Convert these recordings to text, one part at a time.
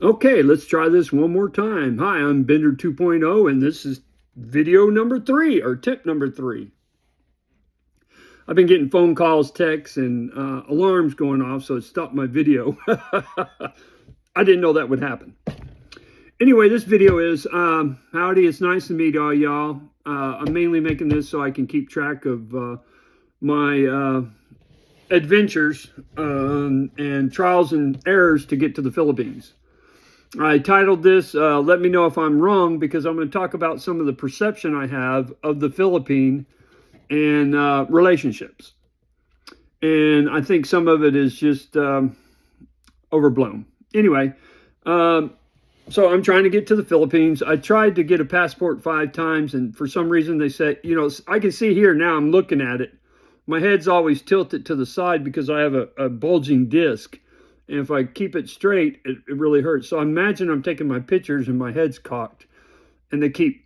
Okay, let's try this one more time. Hi, I'm Bender 2.0, and this is video number 3, or tip number 3. I've been getting phone calls, texts, and alarms going off, so it stopped my video. I didn't know that would happen. Anyway, this video is howdy, it's nice to meet all y'all. I'm mainly making this so I can keep track of my adventures and trials and errors to get to the Philippines. I titled this, Let Me Know If I'm Wrong, because I'm going to talk about some of the perception I have of the Philippine and relationships. And I think some of it is just overblown. Anyway, so I'm trying to get to the Philippines. I tried to get a passport 5 times, and for some reason they said, I can see here now, I'm looking at it. My head's always tilted to the side because I have a bulging disc. And if I keep it straight, it really hurts. So I imagine I'm taking my pictures and my head's cocked, and they keep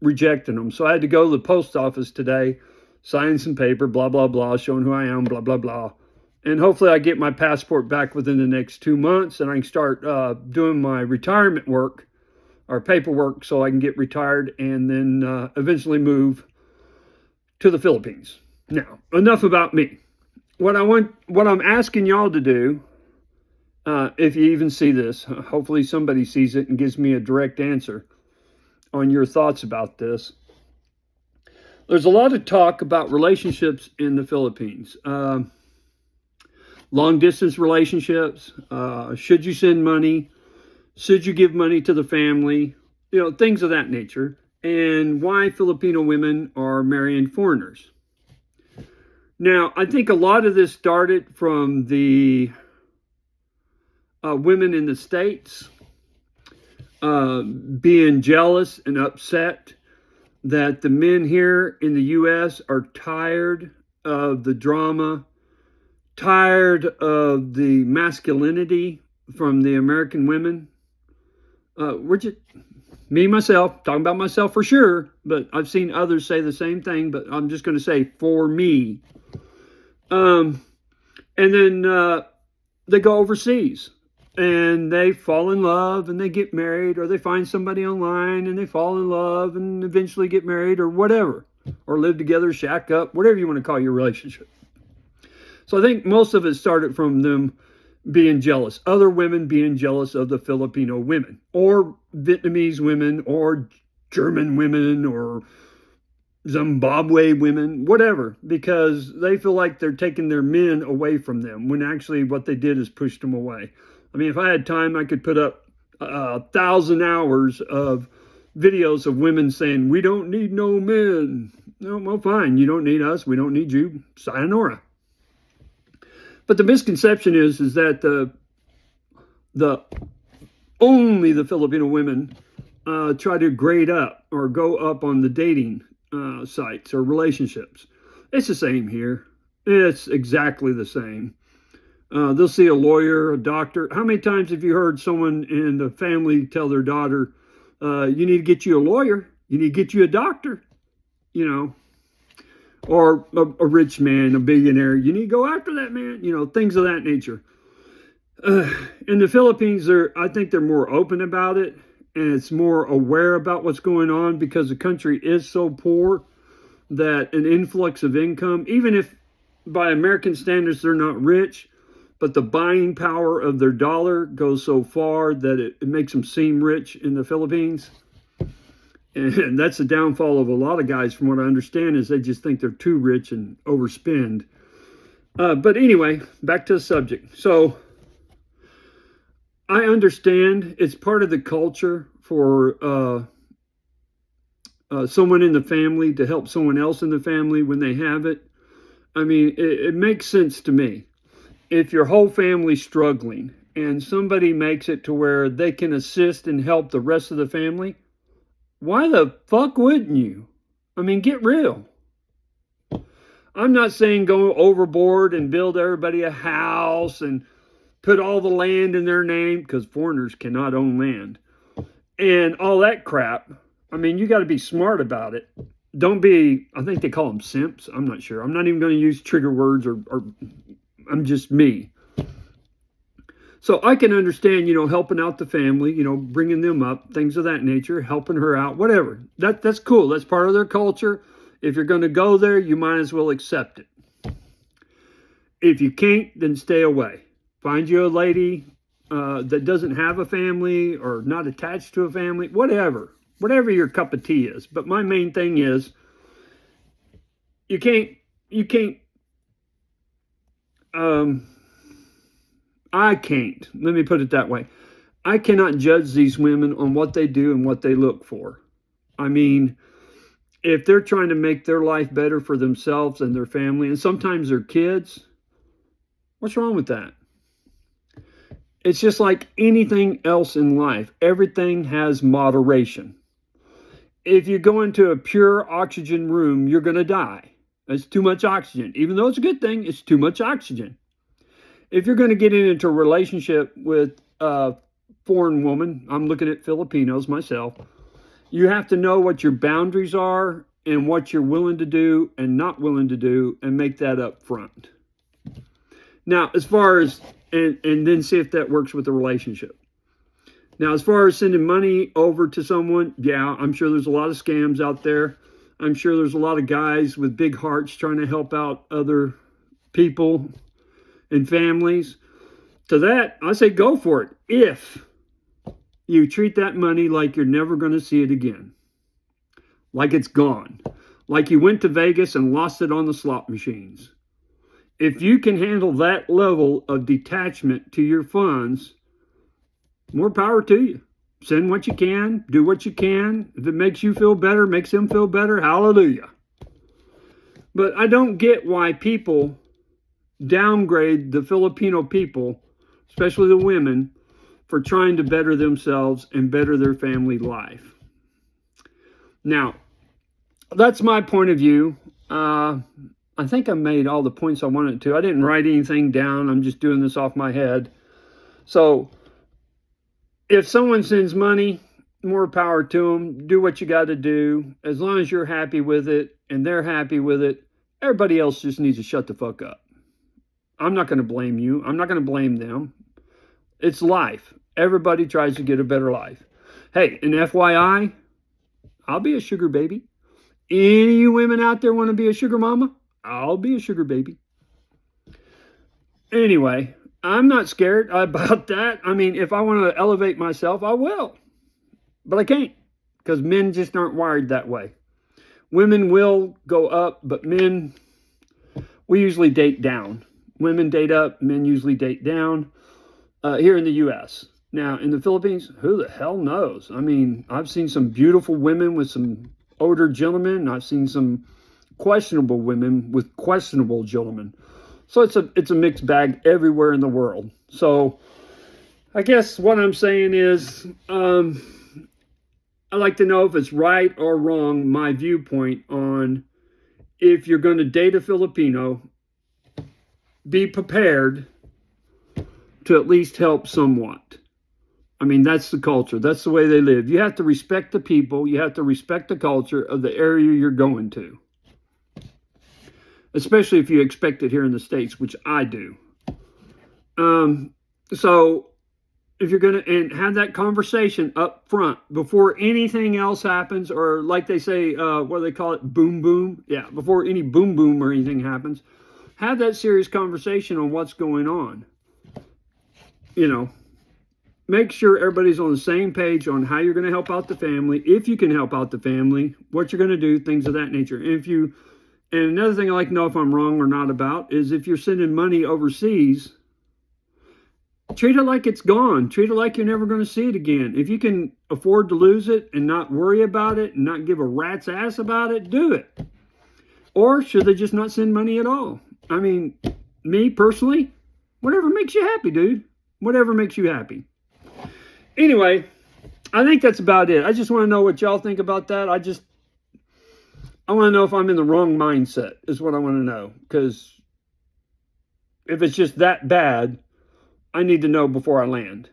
rejecting them. So I had to go to the post office today, sign some paper, blah, blah, blah, showing who I am, blah, blah, blah. And hopefully I get my passport back within the next 2 months, and I can start doing my retirement work or paperwork so I can get retired and then eventually move to the Philippines. Now, enough about me. What I'm asking y'all to do, if you even see this, hopefully somebody sees it and gives me a direct answer on your thoughts about this. There's a lot of talk about relationships in the Philippines. Long distance relationships, should you send money, should you give money to the family, things of that nature, and why Filipino women are marrying foreigners. Now, I think a lot of this started from the women in the States being jealous and upset that the men here in the U.S. are tired of the drama, tired of the masculinity from the American women. Myself, talking about myself for sure, but I've seen others say the same thing, but I'm just going to say for me. And then they go overseas and they fall in love and they get married, or they find somebody online and they fall in love and eventually get married, or whatever, or live together, shack up, whatever you want to call your relationship. So I think most of it started from them being jealous, other women being jealous of the Filipino women, or Vietnamese women, or German women, or Zimbabwe women, whatever, because they feel like they're taking their men away from them, when actually what they did is pushed them away. I mean, if I had time, I could put up 1,000 hours of videos of women saying, we don't need no men. No, well, fine, you don't need us, we don't need you, sayonara. But the misconception is that only the Filipino women try to grade up or go up on the dating sites or relationships. It's the same here. It's exactly the same. They'll see a lawyer, a doctor. How many times have you heard someone in the family tell their daughter, you need to get you a lawyer, you need to get you a doctor, or a rich man, a billionaire, you need to go after that man, things of that nature. In the Philippines, I think they're more open about it, and it's more aware about what's going on, because the country is so poor that an influx of income, even if by American standards they're not rich, but the buying power of their dollar goes so far that it makes them seem rich in the Philippines. And that's the downfall of a lot of guys, from what I understand, is they just think they're too rich and overspend. But anyway, back to the subject. So I understand it's part of the culture for someone in the family to help someone else in the family when they have it. I mean, it makes sense to me. If your whole family's struggling and somebody makes it to where they can assist and help the rest of the family, why the fuck wouldn't you? I mean, get real. I'm not saying go overboard and build everybody a house and put all the land in their name, because foreigners cannot own land, and all that crap. I mean, you got to be smart about it. Don't be, I think they call them simps. I'm not sure. I'm not even going to use trigger words, or I'm just me. So I can understand, helping out the family, bringing them up, things of that nature, helping her out, whatever. That's cool. That's part of their culture. If you're going to go there, you might as well accept it. If you can't, then stay away. Find you a lady that doesn't have a family or not attached to a family, whatever your cup of tea is. But my main thing is, you can't, I can't, let me put it that way. I cannot judge these women on what they do and what they look for. I mean, if they're trying to make their life better for themselves and their family, and sometimes their kids, what's wrong with that? It's just like anything else in life. Everything has moderation. If you go into a pure oxygen room, you're going to die. It's too much oxygen. Even though it's a good thing, it's too much oxygen. If you're going to get into a relationship with a foreign woman, I'm looking at Filipinos myself, you have to know what your boundaries are and what you're willing to do and not willing to do, and make that up front. Now, as far as, and then see if that works with the relationship. Now, as far as sending money over to someone, yeah, I'm sure there's a lot of scams out there. I'm sure there's a lot of guys with big hearts trying to help out other people and families. To that, I say go for it. If you treat that money like you're never going to see it again. Like it's gone. Like you went to Vegas and lost it on the slot machines. If you can handle that level of detachment to your funds, more power to you. Send what you can, do what you can. If it makes you feel better, makes them feel better, hallelujah. But I don't get why people downgrade the Filipino people, especially the women, for trying to better themselves and better their family life. Now, that's my point of view. I think I made all the points I wanted to. I didn't write anything down. I'm just doing this off my head. So, if someone sends money, more power to them. Do what you got to do. As long as you're happy with it and they're happy with it, everybody else just needs to shut the fuck up. I'm not going to blame you. I'm not going to blame them. It's life. Everybody tries to get a better life. Hey, an FYI, I'll be a sugar baby. Any of you women out there want to be a sugar mama? I'll be a sugar baby. Anyway, I'm not scared about that. I mean, if I want to elevate myself, I will. But I can't, because men just aren't wired that way. Women will go up, but men, we usually date down. Women date up, men usually date down here in the U.S. Now, in the Philippines, who the hell knows? I mean, I've seen some beautiful women with some older gentlemen, and I've seen some questionable women with questionable gentlemen. So it's a mixed bag everywhere in the world. So I guess what I'm saying is, I'd like to know if it's right or wrong, my viewpoint on if you're going to date a Filipino, be prepared to at least help somewhat. I mean, that's the culture. That's the way they live. You have to respect the people. You have to respect the culture of the area you're going to. Especially if you expect it here in the States, which I do. So if you're going to and have that conversation up front before anything else happens, or like they say, what do they call it? Boom, boom. Yeah, before any boom, boom or anything happens, have that serious conversation on what's going on. Make sure everybody's on the same page on how you're going to help out the family, if you can help out the family, what you're going to do, things of that nature. And another thing I like to know if I'm wrong or not about is if you're sending money overseas, treat it like it's gone. Treat it like you're never going to see it again. If you can afford to lose it and not worry about it and not give a rat's ass about it, do it. Or should they just not send money at all? I mean, me personally, whatever makes you happy, dude. Whatever makes you happy. Anyway, I think that's about it. I just want to know what y'all think about that. I want to know if I'm in the wrong mindset is what I want to know. Because if it's just that bad, I need to know before I land.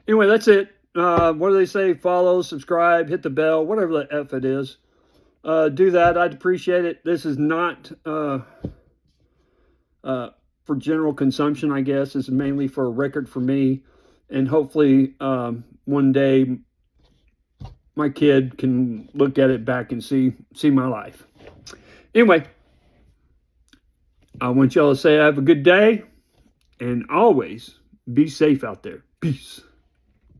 Anyway, that's it. What do they say? Follow, subscribe, hit the bell, whatever the F it is. Do that. I'd appreciate it. This is not for general consumption, I guess. It's mainly for a record for me. And hopefully one day my kid can look at it back and see my life. Anyway, I want y'all to say have a good day and always be safe out there. Peace.